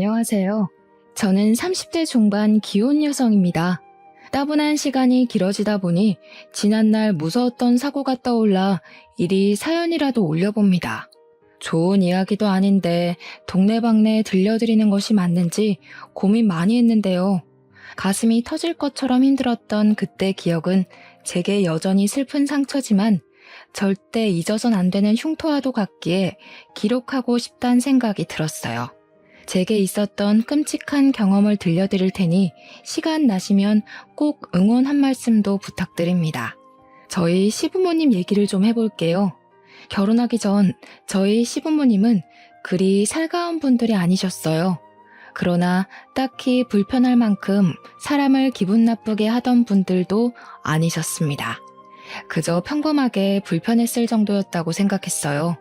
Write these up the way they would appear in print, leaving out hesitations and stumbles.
안녕하세요. 저는 30대 중반 기혼 여성입니다. 따분한 시간이 길어지다 보니 지난날 무서웠던 사고가 떠올라 이리 사연이라도 올려봅니다. 좋은 이야기도 아닌데 동네방네 들려드리는 것이 맞는지 고민 많이 했는데요. 가슴이 터질 것처럼 힘들었던 그때 기억은 제게 여전히 슬픈 상처지만 절대 잊어선 안 되는 흉터와도 같기에 기록하고 싶다는 생각이 들었어요. 제게 있었던 끔찍한 경험을 들려드릴 테니 시간 나시면 꼭 응원 한 말씀도 부탁드립니다. 저희 시부모님 얘기를 좀 해볼게요. 결혼하기 전 저희 시부모님은 그리 살가운 분들이 아니셨어요. 그러나 딱히 불편할 만큼 사람을 기분 나쁘게 하던 분들도 아니셨습니다. 그저 평범하게 불편했을 정도였다고 생각했어요.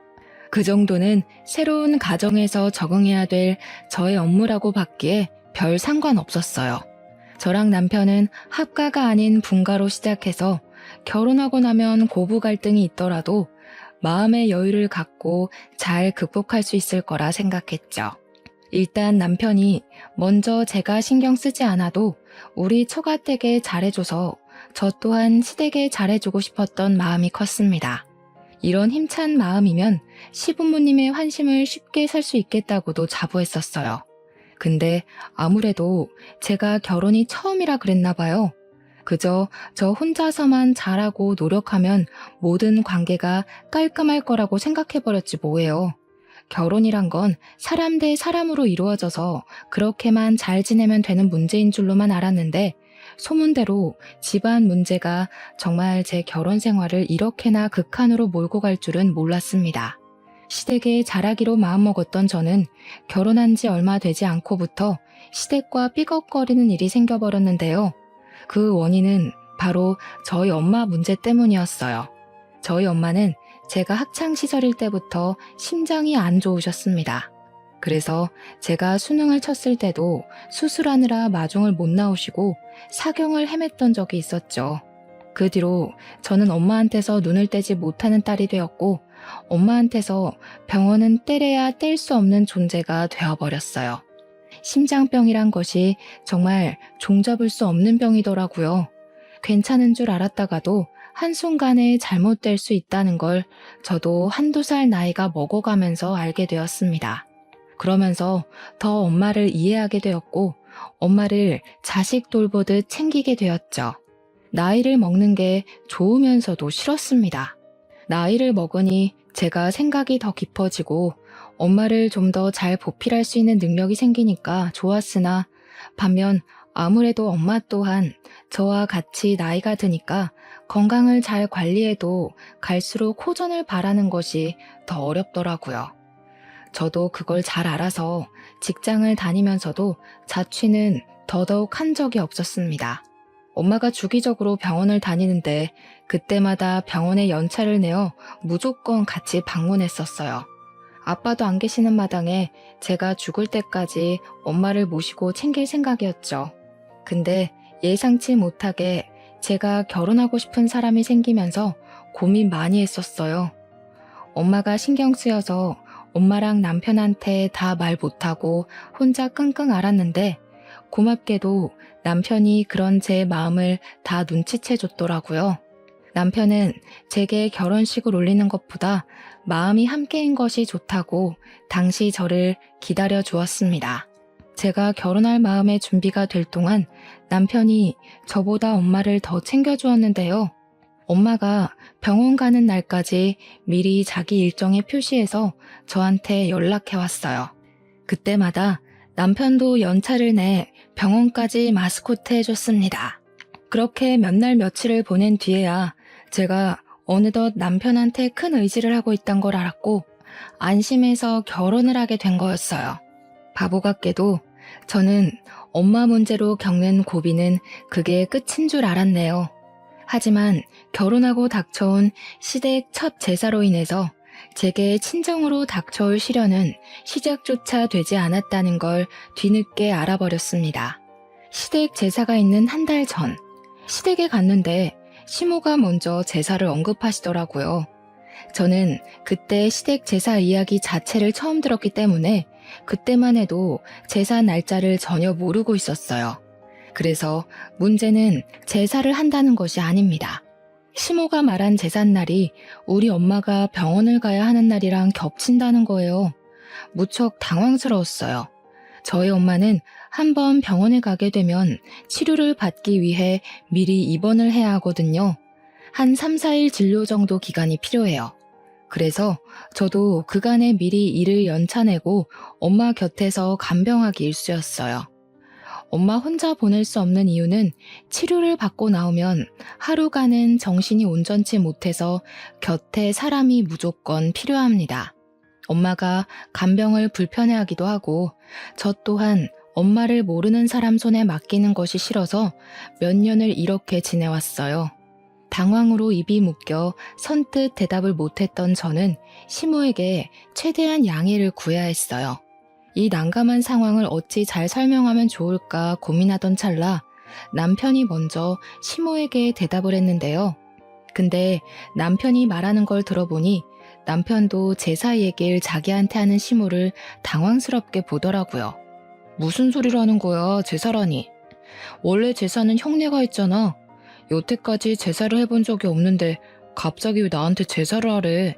그 정도는 새로운 가정에서 적응해야 될 저의 업무라고 봤기에 별 상관없었어요. 저랑 남편은 합가가 아닌 분가로 시작해서 결혼하고 나면 고부 갈등이 있더라도 마음의 여유를 갖고 잘 극복할 수 있을 거라 생각했죠. 일단 남편이 먼저 제가 신경 쓰지 않아도 우리 처가댁에 잘해줘서 저 또한 시댁에 잘해주고 싶었던 마음이 컸습니다. 이런 힘찬 마음이면 시부모님의 환심을 쉽게 살 수 있겠다고도 자부했었어요. 근데 아무래도 제가 결혼이 처음이라 그랬나 봐요. 그저 저 혼자서만 잘하고 노력하면 모든 관계가 깔끔할 거라고 생각해버렸지 뭐예요. 결혼이란 건 사람 대 사람으로 이루어져서 그렇게만 잘 지내면 되는 문제인 줄로만 알았는데 소문대로 집안 문제가 정말 제 결혼 생활을 이렇게나 극한으로 몰고 갈 줄은 몰랐습니다. 시댁에 잘하기로 마음먹었던 저는 결혼한 지 얼마 되지 않고부터 시댁과 삐걱거리는 일이 생겨버렸는데요. 그 원인은 바로 저희 엄마 문제 때문이었어요. 저희 엄마는 제가 학창시절일 때부터 심장이 안 좋으셨습니다. 그래서 제가 수능을 쳤을 때도 수술하느라 마중을 못 나오시고 사경을 헤맸던 적이 있었죠. 그 뒤로 저는 엄마한테서 눈을 떼지 못하는 딸이 되었고 엄마한테서 병원은 때려야 뗄 수 없는 존재가 되어버렸어요. 심장병이란 것이 정말 종잡을 수 없는 병이더라고요. 괜찮은 줄 알았다가도 한순간에 잘못될 수 있다는 걸 저도 한두 살 나이가 먹어가면서 알게 되었습니다. 그러면서 더 엄마를 이해하게 되었고 엄마를 자식 돌보듯 챙기게 되었죠. 나이를 먹는 게 좋으면서도 싫었습니다. 나이를 먹으니 제가 생각이 더 깊어지고 엄마를 좀 더 잘 보필할 수 있는 능력이 생기니까 좋았으나 반면 아무래도 엄마 또한 저와 같이 나이가 드니까 건강을 잘 관리해도 갈수록 호전을 바라는 것이 더 어렵더라고요. 저도 그걸 잘 알아서 직장을 다니면서도 자취는 더더욱 한 적이 없었습니다. 엄마가 주기적으로 병원을 다니는데 그때마다 병원에 연차를 내어 무조건 같이 방문했었어요. 아빠도 안 계시는 마당에 제가 죽을 때까지 엄마를 모시고 챙길 생각이었죠. 근데 예상치 못하게 제가 결혼하고 싶은 사람이 생기면서 고민 많이 했었어요. 엄마가 신경 쓰여서 엄마랑 남편한테 다 말 못하고 혼자 끙끙 앓았는데 고맙게도 남편이 그런 제 마음을 다 눈치채 줬더라고요. 남편은 제게 결혼식을 올리는 것보다 마음이 함께인 것이 좋다고 당시 저를 기다려 주었습니다. 제가 결혼할 마음의 준비가 될 동안 남편이 저보다 엄마를 더 챙겨주었는데요. 엄마가 병원 가는 날까지 미리 자기 일정에 표시해서 저한테 연락해왔어요. 그때마다 남편도 연차를 내 병원까지 마스코트 해줬습니다. 그렇게 몇 날 며칠을 보낸 뒤에야 제가 어느덧 남편한테 큰 의지를 하고 있단 걸 알았고 안심해서 결혼을 하게 된 거였어요. 바보 같게도 저는 엄마 문제로 겪는 고비는 그게 끝인 줄 알았네요. 하지만 결혼하고 닥쳐온 시댁 첫 제사로 인해서 제게 친정으로 닥쳐올 시련은 시작조차 되지 않았다는 걸 뒤늦게 알아버렸습니다. 시댁 제사가 있는 한 달 전, 시댁에 갔는데 시모가 먼저 제사를 언급하시더라고요. 저는 그때 시댁 제사 이야기 자체를 처음 들었기 때문에 그때만 해도 제사 날짜를 전혀 모르고 있었어요. 그래서 문제는 제사를 한다는 것이 아닙니다. 시모가 말한 제삿날이 우리 엄마가 병원을 가야 하는 날이랑 겹친다는 거예요. 무척 당황스러웠어요. 저희 엄마는 한번 병원에 가게 되면 치료를 받기 위해 미리 입원을 해야 하거든요. 한 3, 4일 진료 정도 기간이 필요해요. 그래서 저도 그간에 미리 일을 연차내고 엄마 곁에서 간병하기 일쑤였어요. 엄마 혼자 보낼 수 없는 이유는 치료를 받고 나오면 하루간은 정신이 온전치 못해서 곁에 사람이 무조건 필요합니다. 엄마가 간병을 불편해하기도 하고 저 또한 엄마를 모르는 사람 손에 맡기는 것이 싫어서 몇 년을 이렇게 지내왔어요. 당황으로 입이 묶여 선뜻 대답을 못했던 저는 시모에게 최대한 양해를 구해야 했어요. 이 난감한 상황을 어찌 잘 설명하면 좋을까 고민하던 찰나 남편이 먼저 시모에게 대답을 했는데요. 근데 남편이 말하는 걸 들어보니 남편도 제사 얘기를 자기한테 하는 시모를 당황스럽게 보더라고요. 무슨 소리를 하는 거야, 제사라니. 원래 제사는 형네가 했잖아. 여태까지 제사를 해본 적이 없는데 갑자기 왜 나한테 제사를 하래.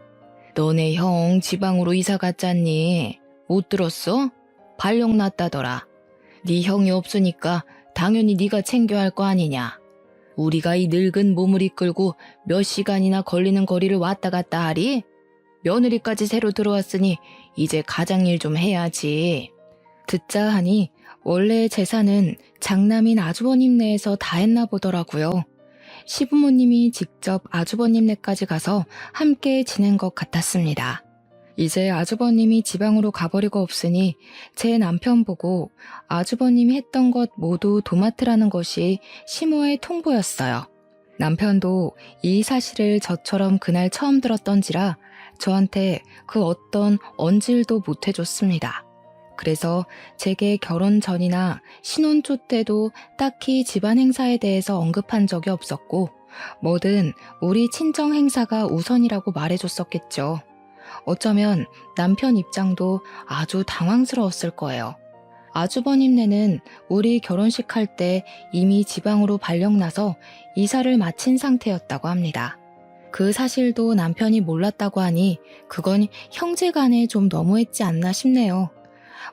너네 형 지방으로 이사 갔잖니. 못 들었어? 발령 났다더라. 네 형이 없으니까 당연히 네가 챙겨야 할 거 아니냐. 우리가 이 늙은 몸을 이끌고 몇 시간이나 걸리는 거리를 왔다 갔다 하리? 며느리까지 새로 들어왔으니 이제 가장일 좀 해야지. 듣자 하니 원래 제사는 장남인 아주버님네에서 다 했나 보더라고요. 시부모님이 직접 아주버님네까지 가서 함께 지낸 것 같았습니다. 이제 아주버님이 지방으로 가버리고 없으니 제 남편 보고 아주버님이 했던 것 모두 도맡으라는 것이 시모의 통보였어요. 남편도 이 사실을 저처럼 그날 처음 들었던지라 저한테 그 어떤 언질도 못 해줬습니다. 그래서 제게 결혼 전이나 신혼초 때도 딱히 집안 행사에 대해서 언급한 적이 없었고 뭐든 우리 친정 행사가 우선이라고 말해줬었겠죠. 어쩌면 남편 입장도 아주 당황스러웠을 거예요. 아주버님네는 우리 결혼식 할 때 이미 지방으로 발령나서 이사를 마친 상태였다고 합니다. 그 사실도 남편이 몰랐다고 하니 그건 형제간에 좀 너무했지 않나 싶네요.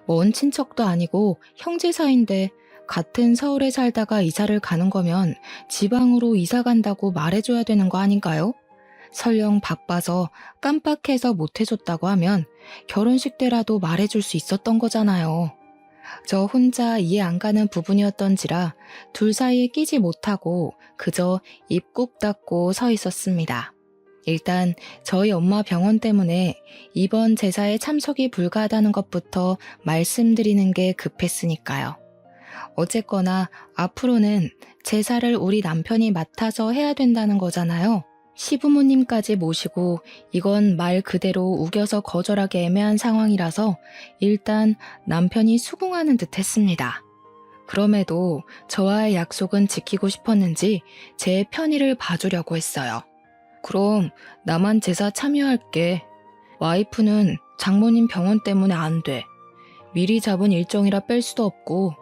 먼 친척도 아니고 형제 사이인데 같은 서울에 살다가 이사를 가는 거면 지방으로 이사 간다고 말해줘야 되는 거 아닌가요? 설령 바빠서 깜빡해서 못해줬다고 하면 결혼식 때라도 말해줄 수 있었던 거잖아요. 저 혼자 이해 안 가는 부분이었던지라 둘 사이에 끼지 못하고 그저 입 꾹 닫고 서 있었습니다. 일단 저희 엄마 병원 때문에 이번 제사에 참석이 불가하다는 것부터 말씀드리는 게 급했으니까요. 어쨌거나 앞으로는 제사를 우리 남편이 맡아서 해야 된다는 거잖아요. 시부모님까지 모시고 이건 말 그대로 우겨서 거절하기 애매한 상황이라서 일단 남편이 수긍하는 듯 했습니다. 그럼에도 저와의 약속은 지키고 싶었는지 제 편의를 봐주려고 했어요. 그럼 나만 제사 참여할게. 와이프는 장모님 병원 때문에 안 돼. 미리 잡은 일정이라 뺄 수도 없고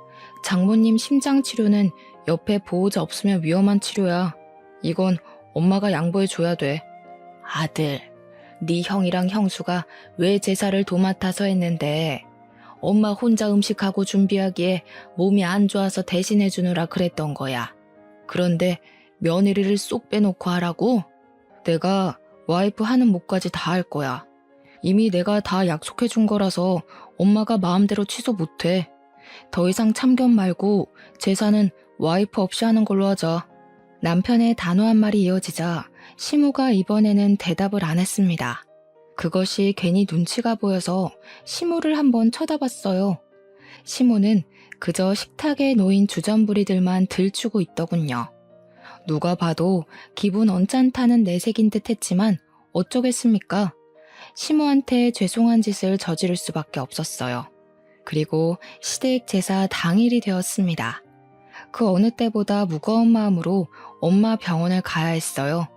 장모님 심장 치료는 옆에 보호자 없으면 위험한 치료야. 이건 엄마가 양보해줘야 돼. 아들, 네 형이랑 형수가 왜 제사를 도맡아서 했는데 엄마 혼자 음식하고 준비하기에 몸이 안 좋아서 대신해주느라 그랬던 거야. 그런데 며느리를 쏙 빼놓고 하라고? 내가 와이프 하는 몫까지 다 할 거야. 이미 내가 다 약속해준 거라서 엄마가 마음대로 취소 못해. 더 이상 참견 말고 제사는 와이프 없이 하는 걸로 하자. 남편의 단호한 말이 이어지자 시모가 이번에는 대답을 안 했습니다. 그것이 괜히 눈치가 보여서 시모를 한번 쳐다봤어요. 시모는 그저 식탁에 놓인 주전부리들만 들추고 있더군요. 누가 봐도 기분 언짢다는 내색인 듯 했지만 어쩌겠습니까? 시모한테 죄송한 짓을 저지를 수밖에 없었어요. 그리고 시댁 제사 당일이 되었습니다. 그 어느 때보다 무거운 마음으로 엄마 병원을 가야 했어요.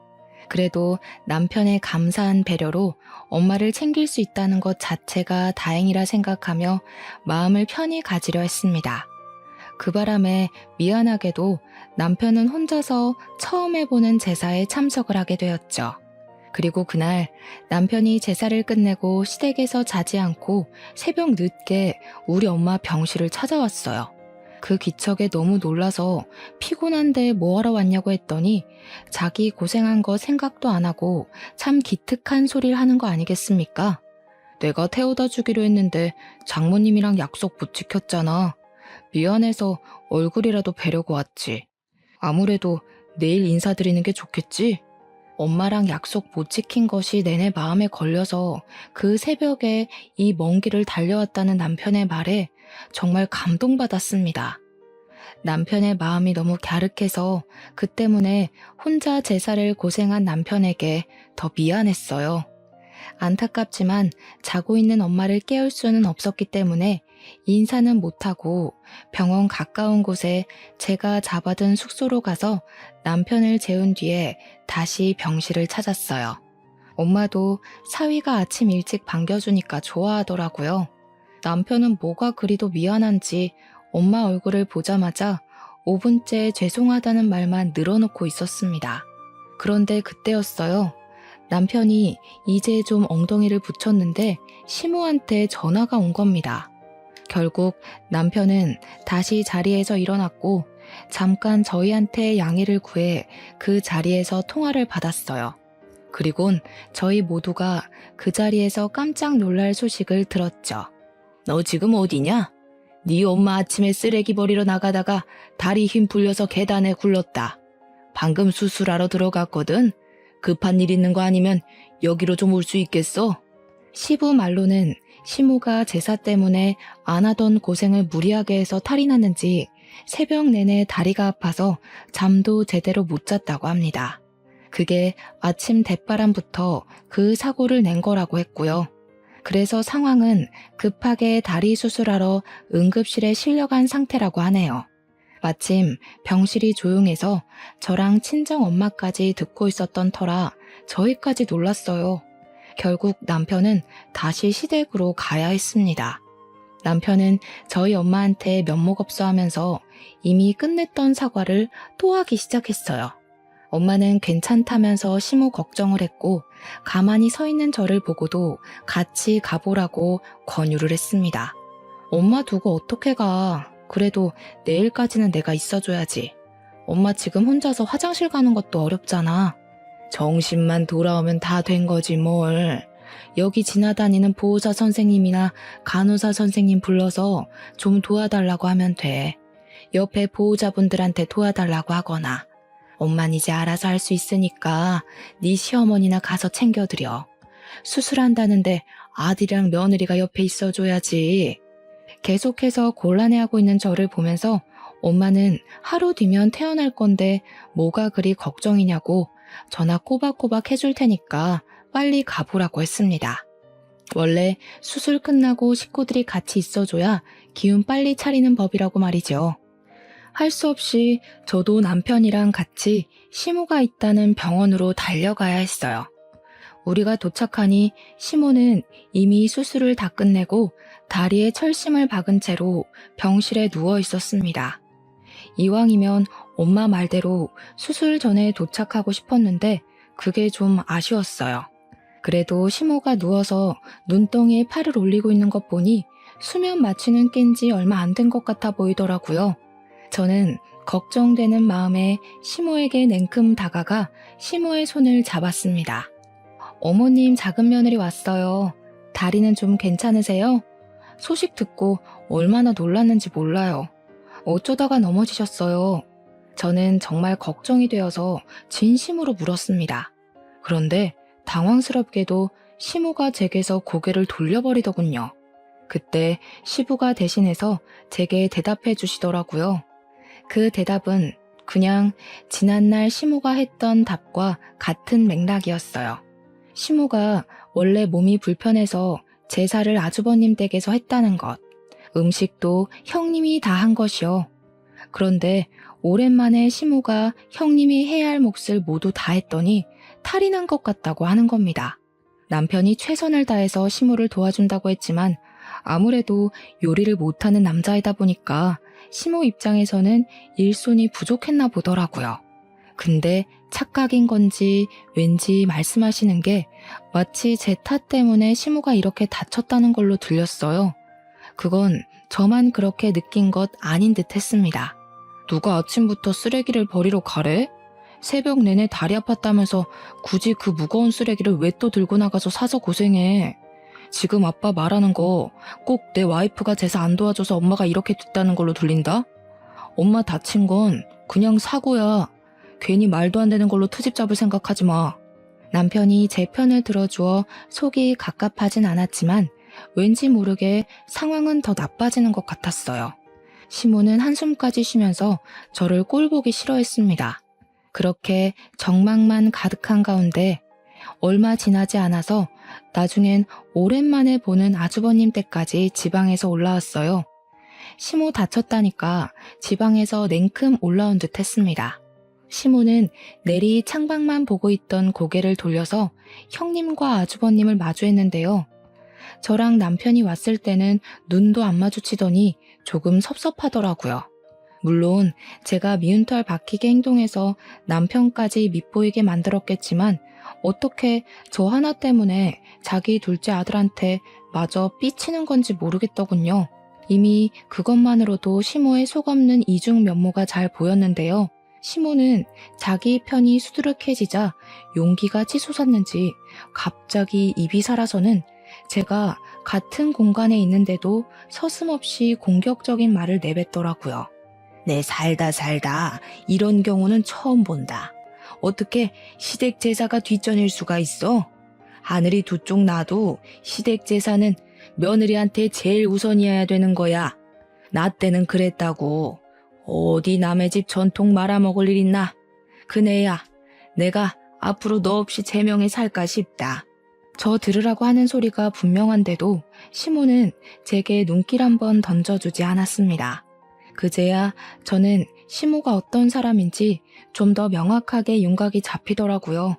그래도 남편의 감사한 배려로 엄마를 챙길 수 있다는 것 자체가 다행이라 생각하며 마음을 편히 가지려 했습니다. 그 바람에 미안하게도 남편은 혼자서 처음 해보는 제사에 참석을 하게 되었죠. 그리고 그날 남편이 제사를 끝내고 시댁에서 자지 않고 새벽 늦게 우리 엄마 병실을 찾아왔어요. 그 기척에 너무 놀라서 피곤한데 뭐하러 왔냐고 했더니 자기 고생한 거 생각도 안 하고 참 기특한 소리를 하는 거 아니겠습니까? 내가 태워다 주기로 했는데 장모님이랑 약속 못 지켰잖아. 미안해서 얼굴이라도 뵈려고 왔지. 아무래도 내일 인사드리는 게 좋겠지? 엄마랑 약속 못 지킨 것이 내내 마음에 걸려서 그 새벽에 이 먼 길을 달려왔다는 남편의 말에 정말 감동받았습니다. 남편의 마음이 너무 갸륵해서 그 때문에 혼자 제사를 고생한 남편에게 더 미안했어요. 안타깝지만 자고 있는 엄마를 깨울 수는 없었기 때문에 인사는 못하고 병원 가까운 곳에 제가 잡아둔 숙소로 가서 남편을 재운 뒤에 다시 병실을 찾았어요. 엄마도 사위가 아침 일찍 반겨주니까 좋아하더라고요. 남편은 뭐가 그리도 미안한지 엄마 얼굴을 보자마자 5분째 죄송하다는 말만 늘어놓고 있었습니다. 그런데 그때였어요. 남편이 이제 좀 엉덩이를 붙였는데 시모한테 전화가 온 겁니다. 결국 남편은 다시 자리에서 일어났고 잠깐 저희한테 양해를 구해 그 자리에서 통화를 받았어요. 그리곤 저희 모두가 그 자리에서 깜짝 놀랄 소식을 들었죠. 너 지금 어디냐? 네 엄마 아침에 쓰레기 버리러 나가다가 다리 힘 풀려서 계단에 굴렀다. 방금 수술하러 들어갔거든. 급한 일 있는 거 아니면 여기로 좀 올 수 있겠어? 시부 말로는 시모가 제사 때문에 안 하던 고생을 무리하게 해서 탈이 났는지 새벽 내내 다리가 아파서 잠도 제대로 못 잤다고 합니다. 그게 아침 대바람부터 그 사고를 낸 거라고 했고요. 그래서 상황은 급하게 다리 수술하러 응급실에 실려간 상태라고 하네요. 마침 병실이 조용해서 저랑 친정 엄마까지 듣고 있었던 터라 저희까지 놀랐어요. 결국 남편은 다시 시댁으로 가야 했습니다. 남편은 저희 엄마한테 면목없어 하면서 이미 끝냈던 사과를 또 하기 시작했어요. 엄마는 괜찮다면서 시모 걱정을 했고 가만히 서 있는 저를 보고도 같이 가보라고 권유를 했습니다. 엄마 두고 어떻게 가? 그래도 내일까지는 내가 있어줘야지. 엄마 지금 혼자서 화장실 가는 것도 어렵잖아. 정신만 돌아오면 다 된 거지 뭘. 여기 지나다니는 보호사 선생님이나 간호사 선생님 불러서 좀 도와달라고 하면 돼. 옆에 보호자분들한테 도와달라고 하거나. 엄만 이제 알아서 할 수 있으니까 네 시어머니나 가서 챙겨드려. 수술한다는데 아들이랑 며느리가 옆에 있어줘야지. 계속해서 곤란해하고 있는 저를 보면서 엄마는 하루 뒤면 태어날 건데 뭐가 그리 걱정이냐고 전화 꼬박꼬박 해줄 테니까 빨리 가보라고 했습니다. 원래 수술 끝나고 식구들이 같이 있어줘야 기운 빨리 차리는 법이라고 말이죠. 할 수 없이 저도 남편이랑 같이 시모가 있다는 병원으로 달려가야 했어요. 우리가 도착하니 시모는 이미 수술을 다 끝내고 다리에 철심을 박은 채로 병실에 누워 있었습니다. 이왕이면 엄마 말대로 수술 전에 도착하고 싶었는데 그게 좀 아쉬웠어요. 그래도 시모가 누워서 눈덩이에 팔을 올리고 있는 것 보니 수면 마취는 깬 지 얼마 안 된 것 같아 보이더라고요. 저는 걱정되는 마음에 시모에게 냉큼 다가가 시모의 손을 잡았습니다. 어머님 작은 며느리 왔어요. 다리는 좀 괜찮으세요? 소식 듣고 얼마나 놀랐는지 몰라요. 어쩌다가 넘어지셨어요. 저는 정말 걱정이 되어서 진심으로 물었습니다. 그런데 당황스럽게도 시모가 제게서 고개를 돌려버리더군요. 그때 시부가 대신해서 제게 대답해 주시더라고요. 그 대답은 그냥 지난날 시모가 했던 답과 같은 맥락이었어요. 시모가 원래 몸이 불편해서 제사를 아주버님 댁에서 했다는 것, 음식도 형님이 다 한 것이요. 그런데 오랜만에 시모가 형님이 해야 할 몫을 모두 다 했더니 탈이 난 것 같다고 하는 겁니다. 남편이 최선을 다해서 시모를 도와준다고 했지만 아무래도 요리를 못하는 남자이다 보니까 시모 입장에서는 일손이 부족했나 보더라고요. 근데 착각인 건지 왠지 말씀하시는 게 마치 제 탓 때문에 시모가 이렇게 다쳤다는 걸로 들렸어요. 그건 저만 그렇게 느낀 것 아닌 듯 했습니다. 누가 아침부터 쓰레기를 버리러 가래? 새벽 내내 다리 아팠다면서 굳이 그 무거운 쓰레기를 왜 또 들고 나가서 사서 고생해. 지금 아빠 말하는 거 꼭 내 와이프가 제사 안 도와줘서 엄마가 이렇게 됐다는 걸로 들린다? 엄마 다친 건 그냥 사고야. 괜히 말도 안 되는 걸로 트집 잡을 생각하지 마. 남편이 제 편을 들어주어 속이 갑갑하진 않았지만 왠지 모르게 상황은 더 나빠지는 것 같았어요. 시모는 한숨까지 쉬면서 저를 꼴보기 싫어했습니다. 그렇게 정막만 가득한 가운데 얼마 지나지 않아서 나중엔 오랜만에 보는 아주버님 댁까지 지방에서 올라왔어요. 시모 다쳤다니까 지방에서 냉큼 올라온 듯 했습니다. 시모는 내리 창밖만 보고 있던 고개를 돌려서 형님과 아주버님을 마주했는데요. 저랑 남편이 왔을 때는 눈도 안 마주치더니 조금 섭섭하더라고요. 물론 제가 미운털 박히게 행동해서 남편까지 밉보이게 만들었겠지만 어떻게 저 하나 때문에 자기 둘째 아들한테 마저 삐치는 건지 모르겠더군요. 이미 그것만으로도 시모의 속없는 이중 면모가 잘 보였는데요. 시모는 자기 편이 수두룩해지자 용기가 치솟았는지 갑자기 입이 살아서는 제가 같은 공간에 있는데도 서슴없이 공격적인 말을 내뱉더라고요. 내 살다 이런 경우는 처음 본다. 어떻게 시댁 제사가 뒷전일 수가 있어? 하늘이 두 쪽 나도 시댁 제사는 며느리한테 제일 우선이어야 되는 거야. 나 때는 그랬다고. 어디 남의 집 전통 말아먹을 일 있나? 그네야, 내가 앞으로 너 없이 제명에 살까 싶다. 저 들으라고 하는 소리가 분명한데도 시모는 제게 눈길 한번 던져주지 않았습니다. 그제야 저는 시모가 어떤 사람인지 좀 더 명확하게 윤곽이 잡히더라고요.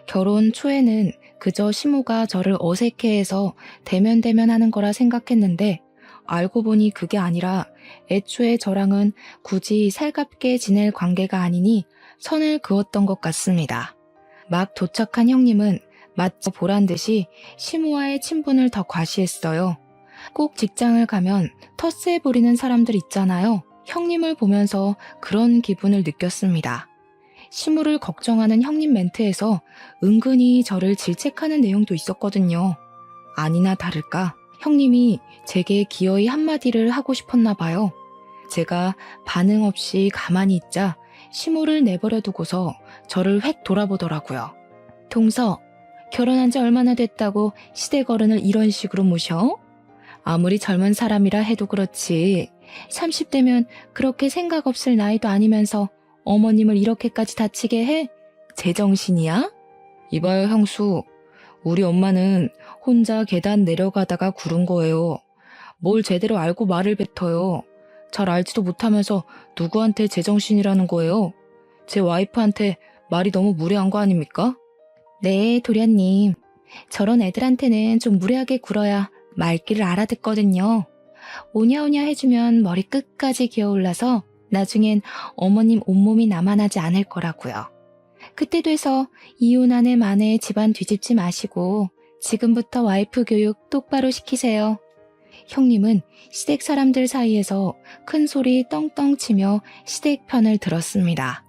결혼 초에는 그저 시모가 저를 어색해해서 대면대면하는 거라 생각했는데 알고 보니 그게 아니라 애초에 저랑은 굳이 살갑게 지낼 관계가 아니니 선을 그었던 것 같습니다. 막 도착한 형님은 마치 보란 듯이 시모와의 친분을 더 과시했어요. 꼭 직장을 가면 텃세 부리는 사람들 있잖아요. 형님을 보면서 그런 기분을 느꼈습니다. 시모를 걱정하는 형님 멘트에서 은근히 저를 질책하는 내용도 있었거든요. 아니나 다를까 형님이 제게 기어이 한마디를 하고 싶었나 봐요. 제가 반응 없이 가만히 있자 시모를 내버려 두고서 저를 획 돌아보더라고요. 동서, 결혼한 지 얼마나 됐다고 시댁 어른을 이런 식으로 모셔? 아무리 젊은 사람이라 해도 그렇지 30대면 그렇게 생각 없을 나이도 아니면서 어머님을 이렇게까지 다치게 해? 제정신이야? 이봐요 형수, 우리 엄마는 혼자 계단 내려가다가 구른 거예요. 뭘 제대로 알고 말을 뱉어요. 잘 알지도 못하면서 누구한테 제정신이라는 거예요? 제 와이프한테 말이 너무 무례한 거 아닙니까? 네, 도련님. 저런 애들한테는 좀 무례하게 굴어야 말귀를 알아듣거든요. 오냐오냐 해주면 머리 끝까지 기어올라서 나중엔 어머님 온몸이 남아나지 않을 거라고요. 그때 돼서 이혼 아내 만에 집안 뒤집지 마시고 지금부터 와이프 교육 똑바로 시키세요. 형님은 시댁 사람들 사이에서 큰 소리 떵떵 치며 시댁 편을 들었습니다.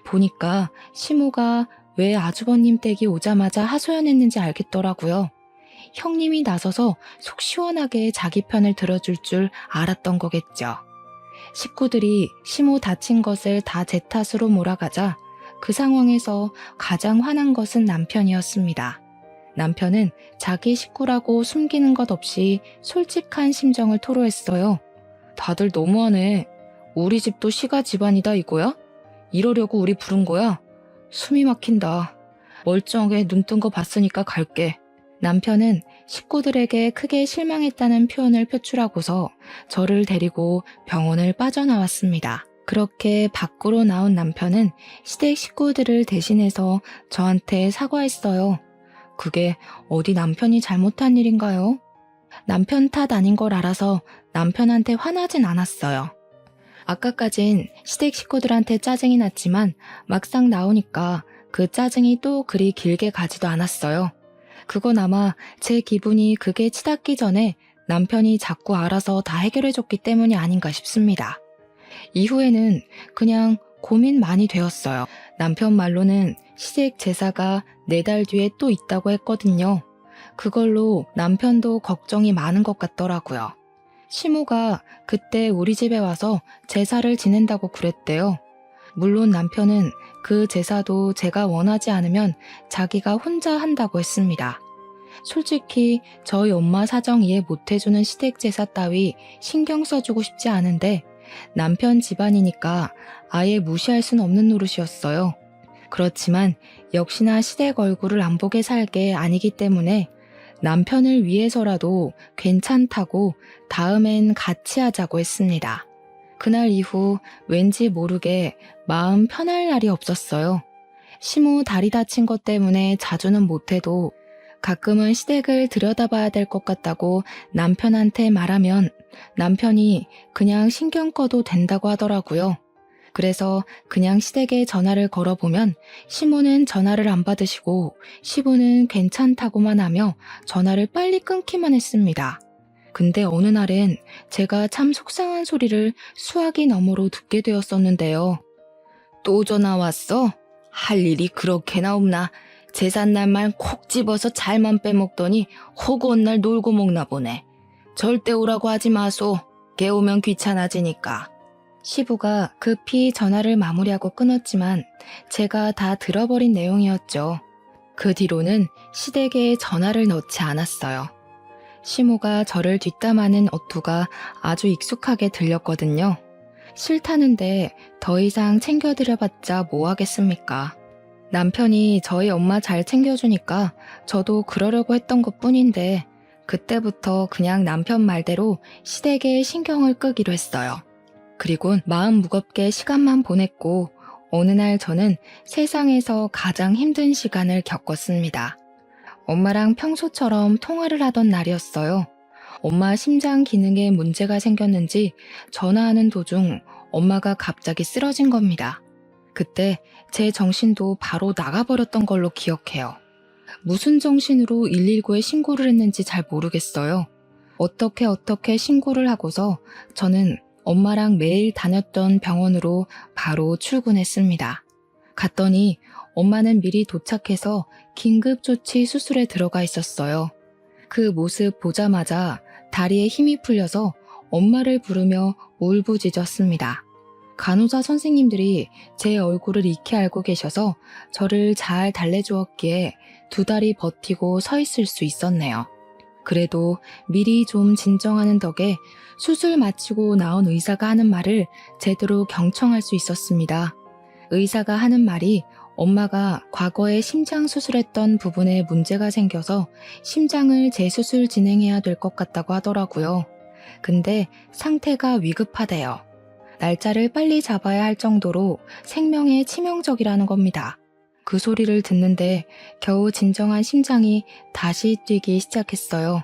보니까 시모가 왜 아주버님 댁이 오자마자 하소연했는지 알겠더라고요. 형님이 나서서 속 시원하게 자기 편을 들어줄 줄 알았던 거겠죠. 식구들이 시모 다친 것을 다 제 탓으로 몰아가자 그 상황에서 가장 화난 것은 남편이었습니다. 남편은 자기 식구라고 숨기는 것 없이 솔직한 심정을 토로했어요. 다들 너무하네. 우리 집도 시가 집안이다 이거야? 이러려고 우리 부른 거야? 숨이 막힌다. 멀쩡하게 눈 뜬 거 봤으니까 갈게. 남편은 식구들에게 크게 실망했다는 표현을 표출하고서 저를 데리고 병원을 빠져나왔습니다. 그렇게 밖으로 나온 남편은 시댁 식구들을 대신해서 저한테 사과했어요. 그게 어디 남편이 잘못한 일인가요? 남편 탓 아닌 걸 알아서 남편한테 화나진 않았어요. 아까까진 시댁 식구들한테 짜증이 났지만 막상 나오니까 그 짜증이 또 그리 길게 가지도 않았어요. 그건 아마 제 기분이 극에 치닫기 전에 남편이 자꾸 알아서 다 해결해줬기 때문이 아닌가 싶습니다. 이후에는 그냥 고민 많이 되었어요. 남편 말로는 시댁 제사가 4달 뒤에 또 있다고 했거든요. 그걸로 남편도 걱정이 많은 것 같더라고요. 시모가 그때 우리 집에 와서 제사를 지낸다고 그랬대요. 물론 남편은 그 제사도 제가 원하지 않으면 자기가 혼자 한다고 했습니다. 솔직히 저희 엄마 사정 이해 못해주는 시댁 제사 따위 신경 써주고 싶지 않은데 남편 집안이니까 아예 무시할 순 없는 노릇이었어요. 그렇지만 역시나 시댁 얼굴을 안 보게 살 게 아니기 때문에 남편을 위해서라도 괜찮다고 다음엔 같이 하자고 했습니다. 그날 이후 왠지 모르게 마음 편할 날이 없었어요. 시모 다리 다친 것 때문에 자주는 못해도 가끔은 시댁을 들여다봐야 될 것 같다고 남편한테 말하면 남편이 그냥 신경 꺼도 된다고 하더라고요. 그래서 그냥 시댁에 전화를 걸어보면 시모는 전화를 안 받으시고 시부는 괜찮다고만 하며 전화를 빨리 끊기만 했습니다. 근데 어느 날엔 제가 참 속상한 소리를 수화기 너머로 듣게 되었었는데요. 또 전화 왔어? 할 일이 그렇게나 없나? 제삿날만 콕 집어서 잘만 빼먹더니 허구한 날 놀고 먹나 보네. 절대 오라고 하지 마소. 깨우면 귀찮아지니까. 시부가 급히 전화를 마무리하고 끊었지만 제가 다 들어버린 내용이었죠. 그 뒤로는 시댁에 전화를 넣지 않았어요. 시모가 저를 뒷담하는 어투가 아주 익숙하게 들렸거든요. 싫다는데 더 이상 챙겨드려봤자 뭐 하겠습니까? 남편이 저희 엄마 잘 챙겨주니까 저도 그러려고 했던 것 뿐인데 그때부터 그냥 남편 말대로 시댁에 신경을 끄기로 했어요. 그리곤 마음 무겁게 시간만 보냈고 어느 날 저는 세상에서 가장 힘든 시간을 겪었습니다. 엄마랑 평소처럼 통화를 하던 날이었어요. 엄마 심장 기능에 문제가 생겼는지 전화하는 도중 엄마가 갑자기 쓰러진 겁니다. 그때 제 정신도 바로 나가버렸던 걸로 기억해요. 무슨 정신으로 119에 신고를 했는지 잘 모르겠어요. 어떻게 신고를 하고서 저는 엄마랑 매일 다녔던 병원으로 바로 출근했습니다. 갔더니 엄마는 미리 도착해서 긴급조치 수술에 들어가 있었어요. 그 모습 보자마자 다리에 힘이 풀려서 엄마를 부르며 울부짖었습니다. 간호사 선생님들이 제 얼굴을 익히 알고 계셔서 저를 잘 달래주었기에 2달이 버티고 서 있을 수 있었네요. 그래도 미리 좀 진정하는 덕에 수술 마치고 나온 의사가 하는 말을 제대로 경청할 수 있었습니다. 의사가 하는 말이 엄마가 과거에 심장 수술했던 부분에 문제가 생겨서 심장을 재수술 진행해야 될 것 같다고 하더라고요. 근데 상태가 위급하대요. 날짜를 빨리 잡아야 할 정도로 생명에 치명적이라는 겁니다. 그 소리를 듣는데 겨우 진정한 심장이 다시 뛰기 시작했어요.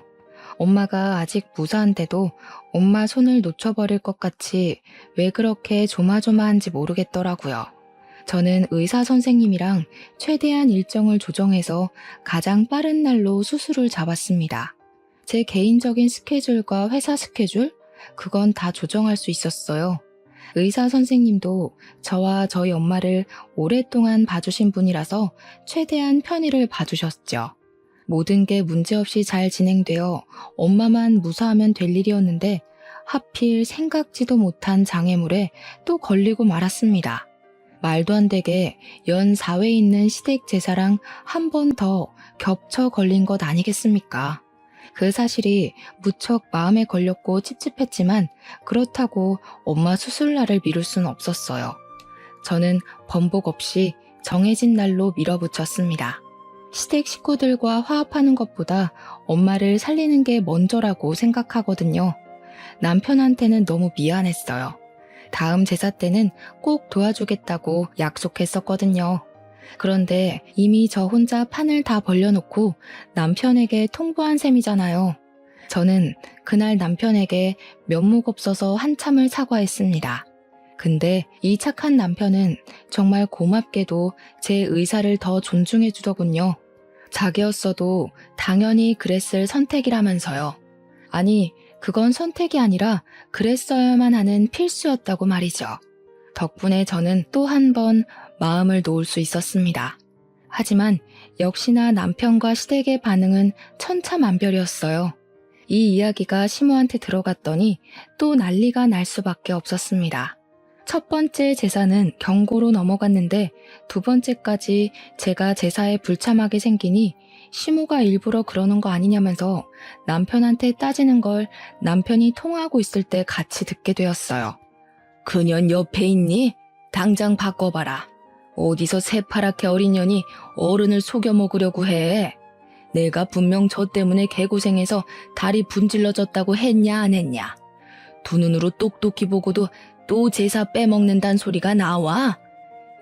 엄마가 아직 무사한데도 엄마 손을 놓쳐버릴 것 같이 왜 그렇게 조마조마한지 모르겠더라고요. 저는 의사 선생님이랑 최대한 일정을 조정해서 가장 빠른 날로 수술을 잡았습니다. 제 개인적인 스케줄과 회사 스케줄? 그건 다 조정할 수 있었어요. 의사 선생님도 저와 저희 엄마를 오랫동안 봐주신 분이라서 최대한 편의를 봐주셨죠. 모든 게 문제없이 잘 진행되어 엄마만 무사하면 될 일이었는데 하필 생각지도 못한 장애물에 또 걸리고 말았습니다. 말도 안 되게 연 4회 있는 시댁 제사랑 한 번 더 겹쳐 걸린 것 아니겠습니까? 그 사실이 무척 마음에 걸렸고 찝찝했지만 그렇다고 엄마 수술날을 미룰 수는 없었어요. 저는 번복 없이 정해진 날로 밀어붙였습니다. 시댁 식구들과 화합하는 것보다 엄마를 살리는 게 먼저라고 생각하거든요. 남편한테는 너무 미안했어요. 다음 제사 때는 꼭 도와주겠다고 약속했었거든요. 그런데 이미 저 혼자 판을 다 벌려놓고 남편에게 통보한 셈이잖아요. 저는 그날 남편에게 면목 없어서 한참을 사과했습니다. 근데 이 착한 남편은 정말 고맙게도 제 의사를 더 존중해 주더군요. 자기였어도 당연히 그랬을 선택이라면서요. 아니, 그건 선택이 아니라 그랬어야만 하는 필수였다고 말이죠. 덕분에 저는 또 한 번 마음을 놓을 수 있었습니다. 하지만 역시나 남편과 시댁의 반응은 천차만별이었어요. 이 이야기가 시모한테 들어갔더니 또 난리가 날 수밖에 없었습니다. 첫 번째 제사는 경고로 넘어갔는데 두 번째까지 제가 제사에 불참하게 생기니 시모가 일부러 그러는 거 아니냐면서 남편한테 따지는 걸 남편이 통화하고 있을 때 같이 듣게 되었어요. 그년 옆에 있니? 당장 바꿔봐라. 어디서 새파랗게 어린 년이 어른을 속여 먹으려고 해. 내가 분명 저 때문에 개고생해서 다리 분질러졌다고 했냐 안 했냐. 두 눈으로 똑똑히 보고도 또 제사 빼먹는단 소리가 나와?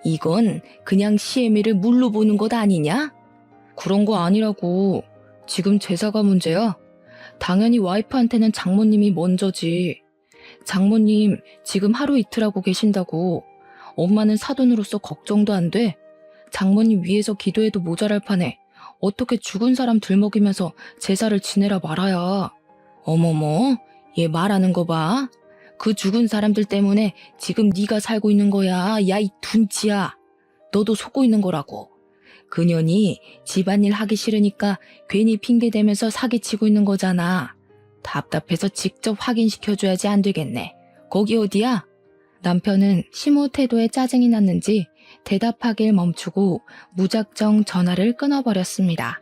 이건 그냥 시애미를 물로 보는 것 아니냐? 그런 거 아니라고. 지금 제사가 문제야. 당연히 와이프한테는 장모님이 먼저지. 장모님 지금 하루 이틀 하고 계신다고. 엄마는 사돈으로서 걱정도 안 돼. 장모님 위해서 기도해도 모자랄 판에 어떻게 죽은 사람 들먹이면서 제사를 지내라 말아야. 어머머, 얘 말하는 거 봐. 그 죽은 사람들 때문에 지금 네가 살고 있는 거야. 야, 이 둔치야. 너도 속고 있는 거라고. 그년이 집안일 하기 싫으니까 괜히 핑계대면서 사기치고 있는 거잖아. 답답해서 직접 확인시켜줘야지 안 되겠네. 거기 어디야? 남편은 시모 태도에 짜증이 났는지 대답하길 멈추고 무작정 전화를 끊어버렸습니다.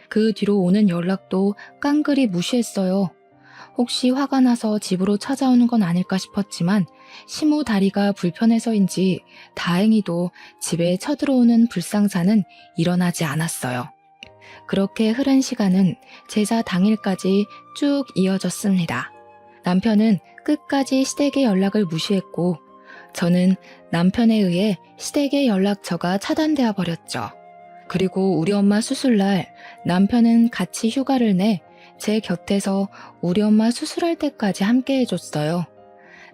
그 뒤로 오는 연락도 깡그리 무시했어요. 혹시 화가 나서 집으로 찾아오는 건 아닐까 싶었지만 시모 다리가 불편해서인지 다행히도 집에 쳐들어오는 불상사는 일어나지 않았어요. 그렇게 흐른 시간은 제사 당일까지 쭉 이어졌습니다. 남편은 끝까지 시댁의 연락을 무시했고 저는 남편에 의해 시댁의 연락처가 차단되어 버렸죠. 그리고 우리 엄마 수술날 남편은 같이 휴가를 내 제 곁에서 우리 엄마 수술할 때까지 함께 해줬어요.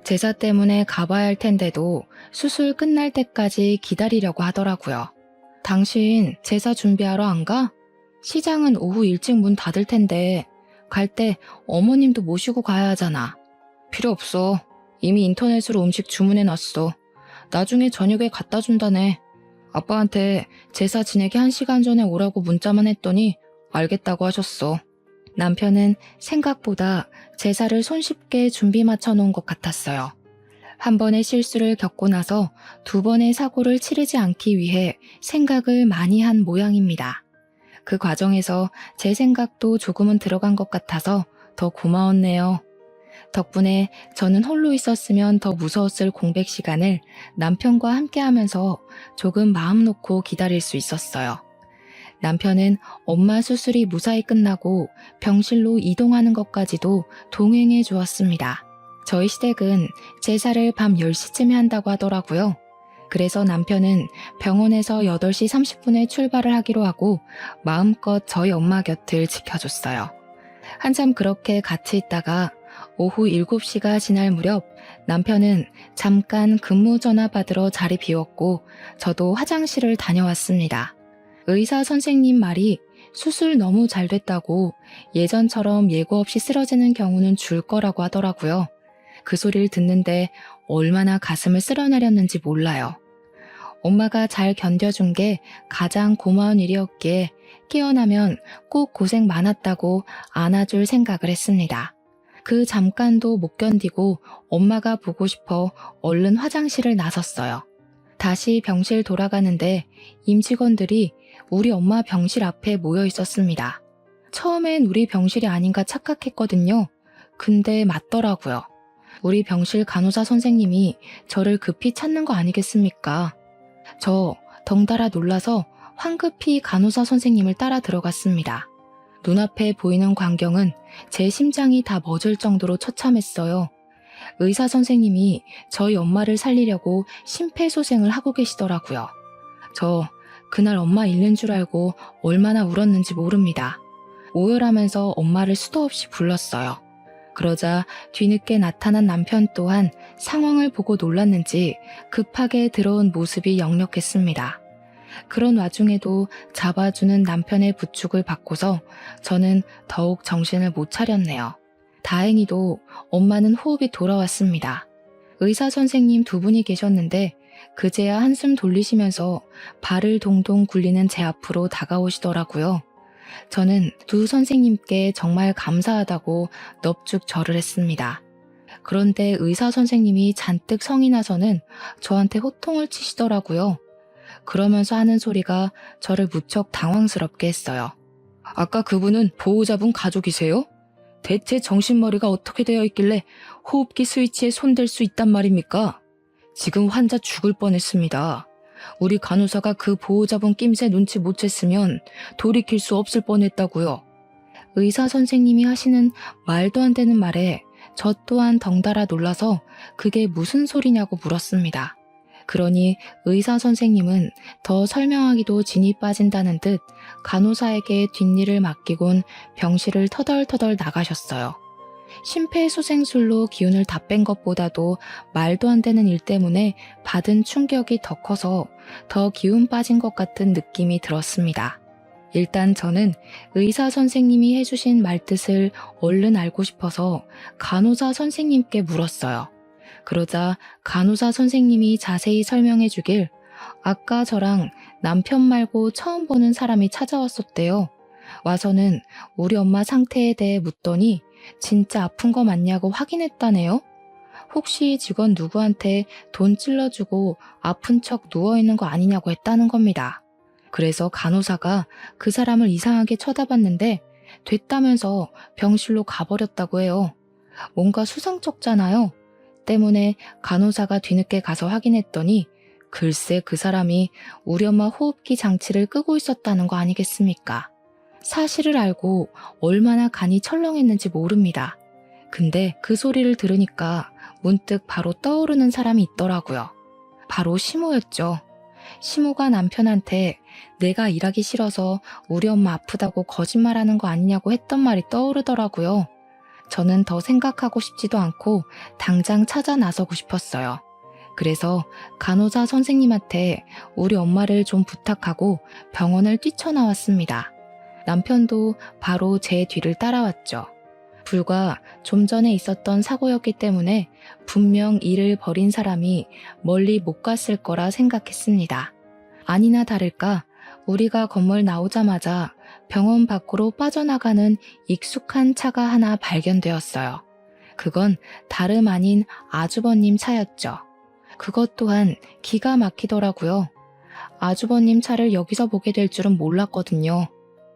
제사 때문에 가봐야 할 텐데도 수술 끝날 때까지 기다리려고 하더라고요. 당신 제사 준비하러 안 가? 시장은 오후 일찍 문 닫을 텐데 갈 때 어머님도 모시고 가야 하잖아. 필요 없어. 이미 인터넷으로 음식 주문해놨어. 나중에 저녁에 갖다 준다네. 아빠한테 제사 지내기 1시간 전에 오라고 문자만 했더니 알겠다고 하셨어. 남편은 생각보다 제사를 손쉽게 준비 맞춰 놓은 것 같았어요. 한 번의 실수를 겪고 나서 두 번의 사고를 치르지 않기 위해 생각을 많이 한 모양입니다. 그 과정에서 제 생각도 조금은 들어간 것 같아서 더 고마웠네요. 덕분에 저는 홀로 있었으면 더 무서웠을 공백 시간을 남편과 함께하면서 조금 마음 놓고 기다릴 수 있었어요. 남편은 엄마 수술이 무사히 끝나고 병실로 이동하는 것까지도 동행해 주었습니다. 저희 시댁은 제사를 밤 10시쯤에 한다고 하더라고요. 그래서 남편은 병원에서 8시 30분에 출발을 하기로 하고 마음껏 저희 엄마 곁을 지켜줬어요. 한참 그렇게 같이 있다가 오후 7시가 지날 무렵 남편은 잠깐 근무 전화 받으러 자리 비웠고 저도 화장실을 다녀왔습니다. 의사 선생님 말이 수술 너무 잘 됐다고 예전처럼 예고 없이 쓰러지는 경우는 줄 거라고 하더라고요. 그 소리를 듣는데 얼마나 가슴을 쓸어내렸는지 몰라요. 엄마가 잘 견뎌준 게 가장 고마운 일이었기에 깨어나면 꼭 고생 많았다고 안아줄 생각을 했습니다. 그 잠깐도 못 견디고 엄마가 보고 싶어 얼른 화장실을 나섰어요. 다시 병실 돌아가는데 임직원들이 우리 엄마 병실 앞에 모여 있었습니다. 처음엔 우리 병실이 아닌가 착각했거든요. 근데 맞더라고요. 우리 병실 간호사 선생님이 저를 급히 찾는 거 아니겠습니까? 저 덩달아 놀라서 황급히 간호사 선생님을 따라 들어갔습니다. 눈앞에 보이는 광경은 제 심장이 다 멎을 정도로 처참했어요. 의사 선생님이 저희 엄마를 살리려고 심폐소생을 하고 계시더라고요. 저 그날 엄마 잃는 줄 알고 얼마나 울었는지 모릅니다. 오열하면서 엄마를 수도 없이 불렀어요. 그러자 뒤늦게 나타난 남편 또한 상황을 보고 놀랐는지 급하게 들어온 모습이 역력했습니다. 그런 와중에도 잡아주는 남편의 부축을 받고서 저는 더욱 정신을 못 차렸네요. 다행히도 엄마는 호흡이 돌아왔습니다. 의사 선생님 두 분이 계셨는데 그제야 한숨 돌리시면서 발을 동동 굴리는 제 앞으로 다가오시더라고요. 저는 두 선생님께 정말 감사하다고 넙죽 절을 했습니다. 그런데 의사 선생님이 잔뜩 성이 나서는 저한테 호통을 치시더라고요. 그러면서 하는 소리가 저를 무척 당황스럽게 했어요. 아까 그분은 보호자분 가족이세요? 대체 정신머리가 어떻게 되어 있길래 호흡기 스위치에 손댈 수 있단 말입니까? 지금 환자 죽을 뻔했습니다. 우리 간호사가 그 보호자분 낌새 눈치 못 챘으면 돌이킬 수 없을 뻔했다고요. 의사 선생님이 하시는 말도 안 되는 말에 저 또한 덩달아 놀라서 그게 무슨 소리냐고 물었습니다. 그러니 의사 선생님은 더 설명하기도 진이 빠진다는 듯 간호사에게 뒷일을 맡기곤 병실을 터덜터덜 나가셨어요. 심폐소생술로 기운을 다 뺀 것보다도 말도 안 되는 일 때문에 받은 충격이 더 커서 더 기운 빠진 것 같은 느낌이 들었습니다. 일단 저는 의사 선생님이 해주신 말뜻을 얼른 알고 싶어서 간호사 선생님께 물었어요. 그러자 간호사 선생님이 자세히 설명해 주길 아까 저랑 남편 말고 처음 보는 사람이 찾아왔었대요. 와서는 우리 엄마 상태에 대해 묻더니 진짜 아픈 거 맞냐고 확인했다네요. 혹시 직원 누구한테 돈 찔러주고 아픈 척 누워있는 거 아니냐고 했다는 겁니다. 그래서 간호사가 그 사람을 이상하게 쳐다봤는데 됐다면서 병실로 가버렸다고 해요. 뭔가 수상쩍잖아요. 때문에 간호사가 뒤늦게 가서 확인했더니 글쎄 그 사람이 우리 엄마 호흡기 장치를 끄고 있었다는 거 아니겠습니까? 사실을 알고 얼마나 간이 철렁했는지 모릅니다. 근데 그 소리를 들으니까 문득 바로 떠오르는 사람이 있더라고요. 바로 시모였죠. 시모가 남편한테 내가 일하기 싫어서 우리 엄마 아프다고 거짓말하는 거 아니냐고 했던 말이 떠오르더라고요. 저는 더 생각하고 싶지도 않고 당장 찾아 나서고 싶었어요. 그래서 간호사 선생님한테 우리 엄마를 좀 부탁하고 병원을 뛰쳐나왔습니다. 남편도 바로 제 뒤를 따라왔죠. 불과 좀 전에 있었던 사고였기 때문에 분명 일을 벌인 사람이 멀리 못 갔을 거라 생각했습니다. 아니나 다를까 우리가 건물 나오자마자 병원 밖으로 빠져나가는 익숙한 차가 하나 발견되었어요. 그건 다름 아닌 아주버님 차였죠. 그것 또한 기가 막히더라고요. 아주버님 차를 여기서 보게 될 줄은 몰랐거든요.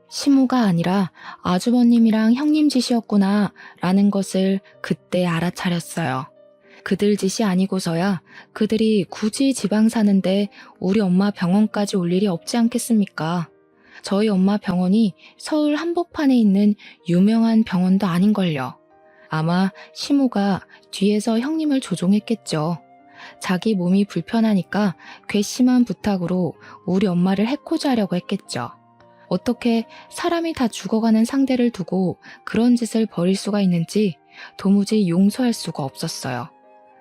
시모가 아니라 아주버님이랑 형님 짓이었구나 라는 것을 그때 알아차렸어요. 그들 짓이 아니고서야 그들이 굳이 지방 사는데 우리 엄마 병원까지 올 일이 없지 않겠습니까? 저희 엄마 병원이 서울 한복판에 있는 유명한 병원도 아닌걸요. 아마 시모가 뒤에서 형님을 조종했겠죠. 자기 몸이 불편하니까 괘씸한 부탁으로 우리 엄마를 해코지 하려고 했겠죠. 어떻게 사람이 다 죽어가는 상대를 두고 그런 짓을 벌일 수가 있는지 도무지 용서할 수가 없었어요.